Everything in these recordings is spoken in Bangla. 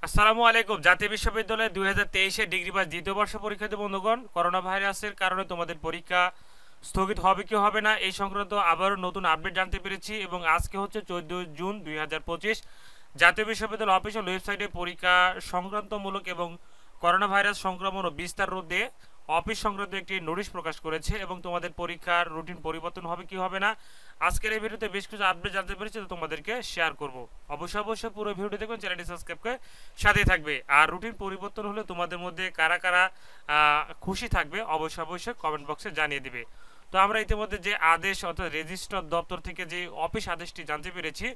আসসালামু আলাইকুম। জাতীয় বিশ্ববিদ্যালয়ে 2023 ডিগ্রি পাস দ্বিতীয় বর্ষ পরীক্ষার্থী বন্ধুগণ, করোনা ভাইরাসের কারণে তোমাদের পরীক্ষা স্থগিত হবে কি হবে না এই সংক্রান্ত আবারও নতুন আপডেট জানতে পেরেছি এবং আজকে হচ্ছে 14 জুন 2025। জাতীয় বিশ্ববিদ্যালয় অফিসিয়াল ওয়েবসাইটে পরীক্ষা সংক্রান্তমূলক এবং করোনা ভাইরাস সংক্রমণ ও বিস্তার রোধে অফিস সংক্রান্ত একটি নোটিশ প্রকাশ করেছে এবং তোমাদের পরীক্ষার রুটিন পরিবর্তন হবে কি হবে না আজকের এই ভিডিওতে বেশ কিছু আপডেট জানতে পেরেছি, তো তোমাদেরকে শেয়ার করব। অবশ্যই পুরো ভিডিওটি দেখবেন, চ্যানেলটি সাবস্ক্রাইব করে সাথেই থাকবে। আর রুটিন পরিবর্তন হলে তোমাদের মধ্যে কারা কারা খুশি থাকবে অবশ্যই কমেন্ট বক্সে জানিয়ে দিবে। তো আমরা ইতিমধ্যে যে আদেশ অর্থাৎ রেজিস্ট্রার দপ্তর থেকে যে অফিস আদেশটি জানতে পেরেছি,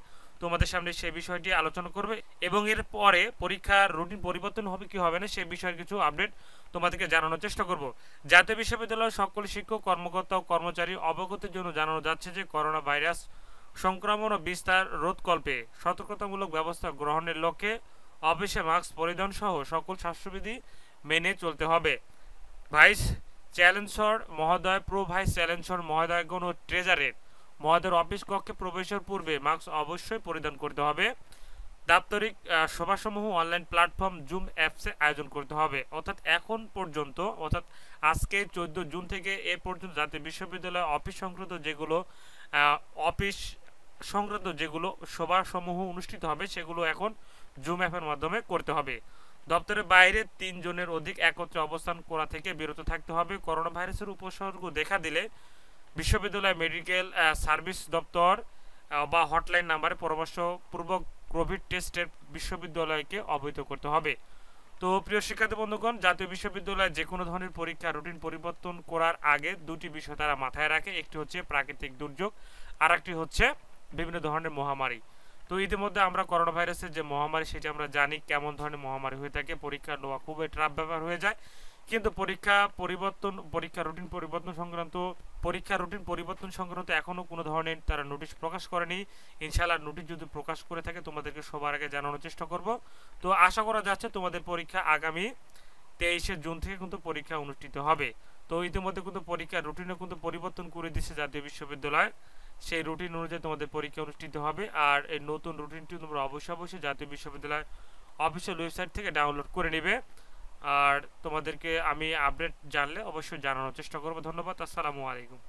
তোমাদের সামনে সেই বিষয়টি আলোচনা করবে এবং এর পরে পরীক্ষার রুটিন পরিবর্তন হবে কি হবে না সেই বিষয়ের কিছু আপডেট তোমাদেরকে জানানোর চেষ্টা করব। জাতীয় বিশ্ববিদ্যালয়ের সকল শিক্ষক কর্মকর্তা ও কর্মচারী অবগতির জন্য জানানো যাচ্ছে যে করোনা ভাইরাস সংক্রমণ ও বিস্তার রোধকল্পে সতর্কতামূলক ব্যবস্থা গ্রহণের লক্ষ্যে অফিসে মাস্ক পরিধান সহ সকল স্বাস্থ্যবিধি মেনে চলতে হবে। ভাইস চ্যান্সেলর মহোদয়, প্রো ভাইস চ্যান্সেলর মহোদয়গণ ও ট্রেজারের মহোদয়ের অফিস কক্ষে প্রবেশের পূর্বে মাস্ক অবশ্যই পরিধান করতে হবে। দাপ্তরিক সভাসমূহ অনলাইন প্ল্যাটফর্ম জুম অ্যাপসে আয়োজন করতে হবে। অর্থাৎ এখন পর্যন্ত অর্থাৎ আজকে 14 জুন থেকে এ পর্যন্ত জাতীয় বিশ্ববিদ্যালয় অফিস সংক্রান্ত যেগুলো সভাসমূহ অনুষ্ঠিত হবে সেগুলো এখন জুম অ্যাপের মাধ্যমে করতে হবে। দপ্তরের বাইরে 3 জনের অধিক একত্রে অবস্থান করা থেকে বিরত থাকতে হবে। করোনা ভাইরাসের উপসর্গ দেখা দিলে বিশ্ববিদ্যালয় মেডিকেল সার্ভিস দপ্তর বা হটলাইন নাম্বারে পরামর্শপূর্বক কোভিড টেস্টের বিশ্ববিদ্যালয়কে অবহিত করতে হবে। তো প্রিয় শিক্ষার্থী বন্ধুগণ, জাতীয় বিশ্ববিদ্যালয়ে যে কোনো ধরনের পরীক্ষা রুটিন পরিবর্তন করার আগে দুটি বিষয় তারা মাথায় রাখে। একটি হচ্ছে প্রাকৃতিক দুর্যোগ, আর একটি হচ্ছে বিভিন্ন ধরনের মহামারী। তো ইতিমধ্যে আমরা করোনা ভাইরাসের যে মহামারী সেটি আমরা জানি কেমন ধরনের মহামারী হয়ে থাকে, পরীক্ষা নেওয়া খুবই ট্রাফ ব্যাপার হয়ে যায়। কিন্তু পরীক্ষা রুটিন পরিবর্তন সংক্রান্ত এখনও কোনো ধরনের তারা নোটিশ প্রকাশ করেনি। ইনশাআল্লাহ নোটিশ যদি প্রকাশ করে থাকে তোমাদেরকে সবার আগে জানানোর চেষ্টা করব। তো আশা করা যাচ্ছে তোমাদের পরীক্ষা আগামী 23 জুন থেকে কিন্তু পরীক্ষা অনুষ্ঠিত হবে। তো ইতিমধ্যে কিন্তু পরীক্ষার রুটিনে কিন্তু পরিবর্তন করে দিচ্ছে জাতীয় বিশ্ববিদ্যালয়, সেই রুটিন অনুযায়ী তোমাদের পরীক্ষা অনুষ্ঠিত হবে। আর এই নতুন রুটিনটি তোমরা অবশ্যই জাতীয় বিশ্ববিদ্যালয় অফিসিয়াল ওয়েবসাইট থেকে ডাউনলোড করে নেবে। আর তোমাদেরকে আমি আপডেট জানলে অবশ্যই জানানোর চেষ্টা করব। ধন্যবাদ। আসসালামু আলাইকুম।